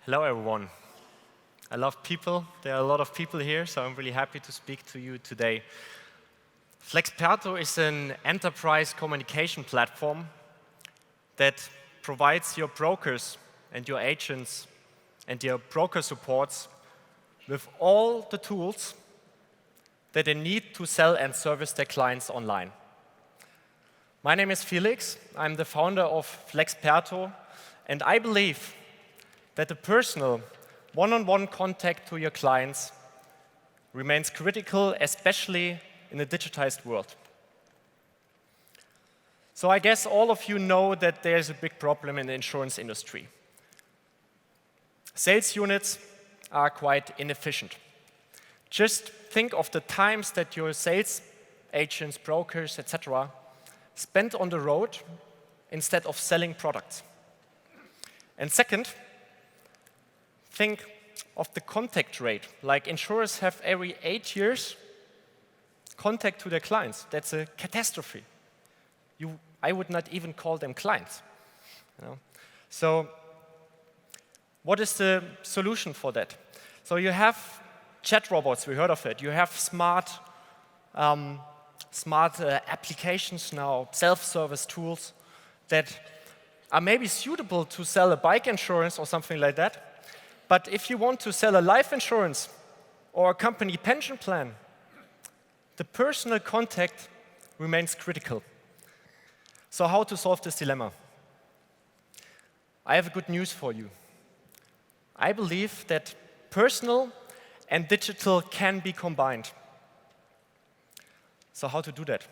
Hello, everyone. I love people. There are a lot of people here, so I'm really happy to speak to you today. Flexperto is an enterprise communication platform that provides your brokers and your agents and your broker supports with all the tools that they need to sell and service their clients online. My name is Felix. I'm the founder of Flexperto, and I believe that the personal one-on-one contact to your clients remains critical, especially in a digitized world. So I guess all of you know that there's a big problem in the insurance industry. Sales units are quite inefficient. Just think of the times that your sales agents, brokers, etc. spend on the road instead of selling products. And second, think of the contact rate. Like insurers have every 8 years contact to their clients. That's a catastrophe. I would not even call them clients. So what is the solution for that? So you have chat robots, we heard of it. You have smart applications now, self-service tools that are maybe suitable to sell a bike insurance or something like that. But if you want to sell a life insurance or a company pension plan, the personal contact remains critical. So how to solve this dilemma? I have good news for you. I believe that personal and digital can be combined. So how to do that?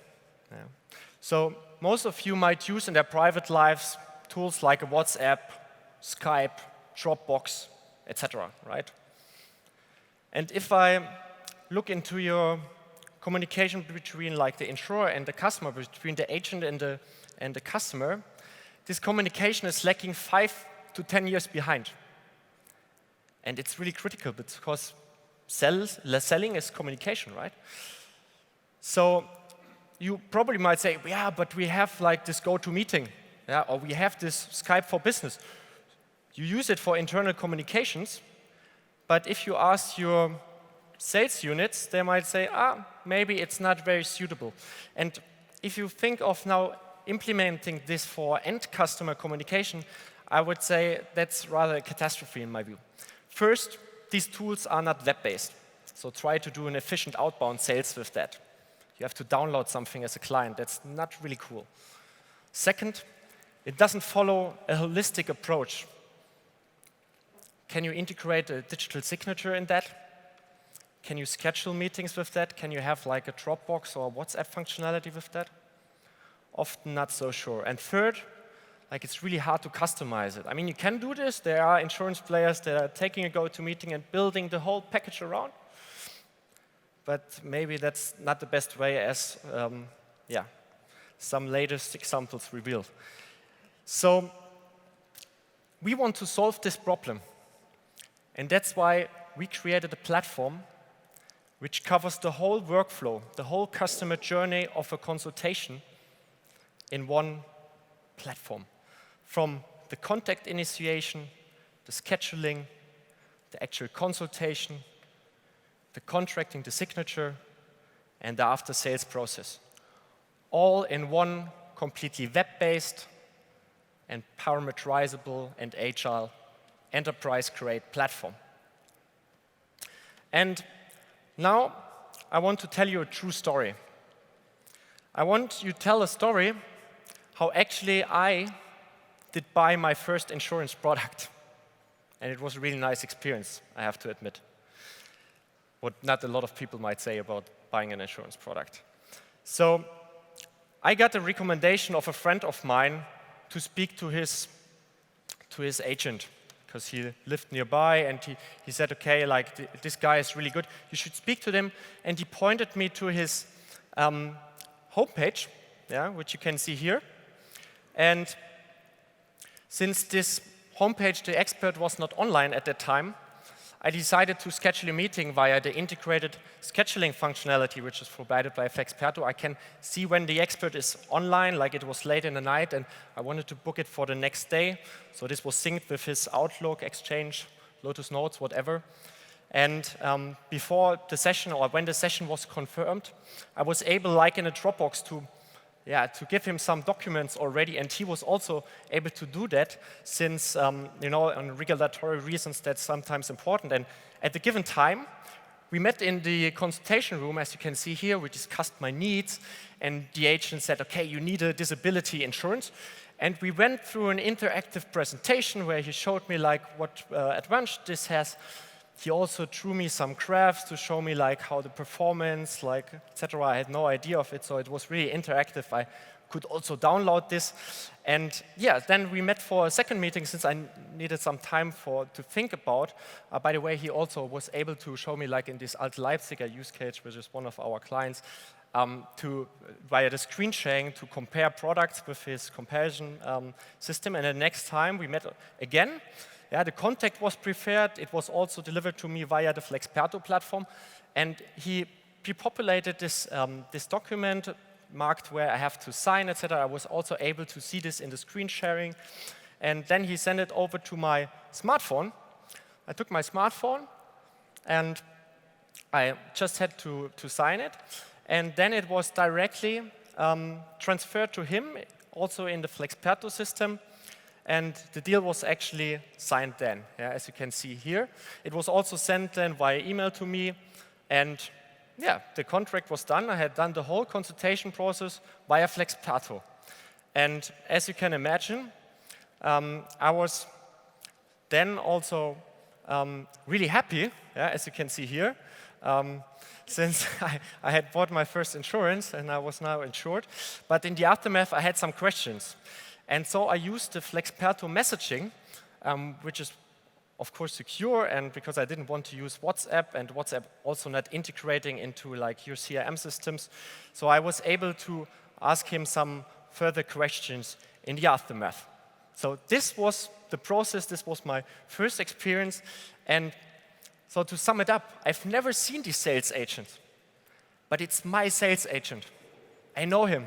So most of you might use in their private lives tools like a WhatsApp, Skype, Dropbox, etc., right? And if I look into your communication between like the insurer and the customer, between the agent and the customer, this communication is lacking 5 to 10 years behind. And it's really critical because selling is communication, right? So you probably might say, yeah, but we have like this GoToMeeting, yeah, or we have this Skype for Business. You use it for internal communications, but if you ask your sales units, they might say, maybe it's not very suitable. And if you think of now implementing this for end customer communication, I would say that's rather a catastrophe in my view. First, these tools are not web-based, so try to do an efficient outbound sales with that. You have to download something as a client. That's not really cool. Second, it doesn't follow a holistic approach. Can you integrate a digital signature in that? Can you schedule meetings with that? Can you have like a Dropbox or WhatsApp functionality with that? Often not so sure. And third, like it's really hard to customize it. I mean, you can do this. There are insurance players that are taking a GoToMeeting and building the whole package around. But maybe that's not the best way as, some latest examples reveal. So we want to solve this problem. And that's why we created a platform which covers the whole workflow, the whole customer journey of a consultation in one platform. From the contact initiation, the scheduling, the actual consultation, the contracting, the signature, and the after-sales process. All in one completely web-based and parameterizable and agile enterprise-grade platform. And now I want to tell you a true story. I want you to tell a story how actually I did buy my first insurance product. And it was a really nice experience, I have to admit. What not a lot of people might say about buying an insurance product. So I got a recommendation of a friend of mine to speak to his agent, because he lived nearby, and he said, okay, like this guy is really good, you should speak to them. And he pointed me to his homepage, which you can see here. And since this homepage, the expert was not online at that time, I decided to schedule a meeting via the integrated scheduling functionality, which is provided by Flexperto. I can see when the expert is online, like it was late in the night, and I wanted to book it for the next day. So this was synced with his Outlook, Exchange, Lotus Notes, whatever. And before the session, or when the session was confirmed, I was able, like in a Dropbox, to give him some documents already, and he was also able to do that since, on regulatory reasons, that's sometimes important. And at the given time, we met in the consultation room, as you can see here. We discussed my needs, and the agent said, okay, you need a disability insurance. And we went through an interactive presentation where he showed me like what advantage this has. He also drew me some graphs to show me like how the performance, like, etc. I had no idea of it, so it was really interactive. I could also download this. And yeah, then we met for a second meeting since I needed some time to think about. By the way, he also was able to show me, like in this Alt Leipziger use case, which is one of our clients, via the screen sharing, to compare products with his comparison system. And the next time we met again, the contact was prepared. It was also delivered to me via the Flexperto platform. And he pre-populated this document marked where I have to sign, etc. I was also able to see this in the screen sharing. And then he sent it over to my smartphone. I took my smartphone, and I just had to sign it. And then it was directly transferred to him, also in the Flexperto system. And the deal was actually signed then, as you can see here. It was also sent then via email to me. And the contract was done. I had done the whole consultation process via Flexperto. And as you can imagine, I was then also really happy, as you can see here, since I had bought my first insurance and I was now insured. But in the aftermath, I had some questions. And so I used the Flexperto messaging, which is of course secure, and because I didn't want to use WhatsApp, and WhatsApp also not integrating into like your CRM systems. So I was able to ask him some further questions in the aftermath. So this was the process, this was my first experience. And so to sum it up, I've never seen the sales agent, but it's my sales agent. I know him,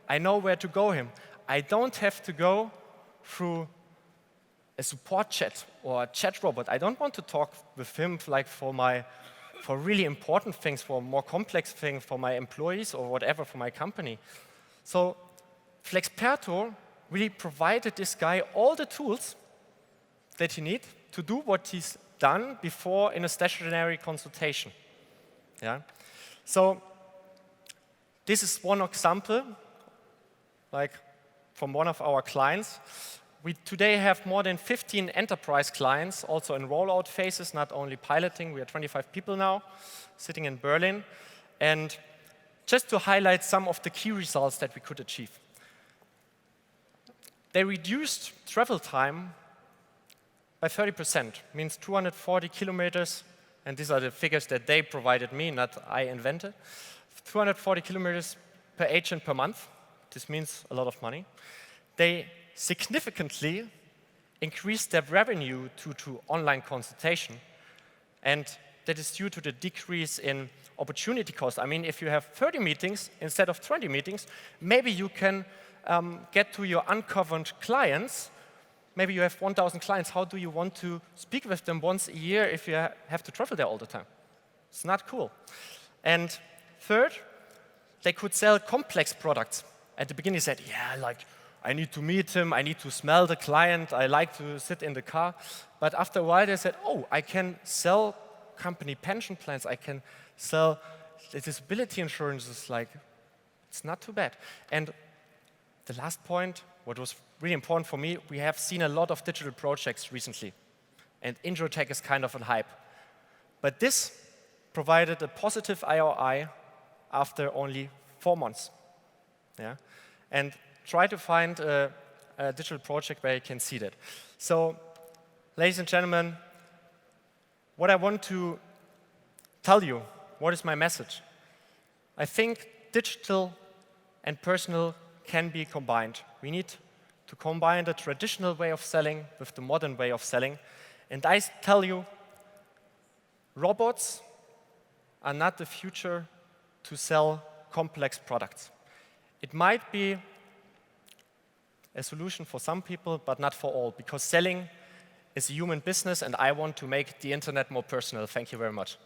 I know where to go him. I don't have to go through a support chat or a chat robot. I don't want to talk with him like for really important things, for more complex things, for my employees or whatever, for my company. So Flexperto really provided this guy all the tools that he needs to do what he's done before in a stationary consultation. So this is one example, like from one of our clients. We today have more than 15 enterprise clients, also in rollout phases, not only piloting. We are 25 people now, sitting in Berlin. And just to highlight some of the key results that we could achieve. They reduced travel time by 30%, means 240 kilometers, and these are the figures that they provided me, not I invented. 240 kilometers per agent per month. This means a lot of money. They significantly increased their revenue due to online consultation, and that is due to the decrease in opportunity cost. I mean, if you have 30 meetings instead of 20 meetings, maybe you can get to your uncovered clients. Maybe you have 1,000 clients. How do you want to speak with them once a year if you have to travel there all the time? It's not cool. And third, they could sell complex products. At the beginning, they said, I need to meet him, I need to smell the client, I like to sit in the car. But after a while, they said, I can sell company pension plans, I can sell the disability insurances, it's not too bad. And the last point, what was really important for me, we have seen a lot of digital projects recently. And InsurTech is kind of a hype. But this provided a positive ROI after only 4 months. And try to find a digital project where you can see that. So, ladies and gentlemen, what I want to tell you, what is my message? I think digital and personal can be combined. We need to combine the traditional way of selling with the modern way of selling. And I tell you, robots are not the future to sell complex products. It might be a solution for some people, but not for all, because selling is a human business, and I want to make the internet more personal. Thank you very much.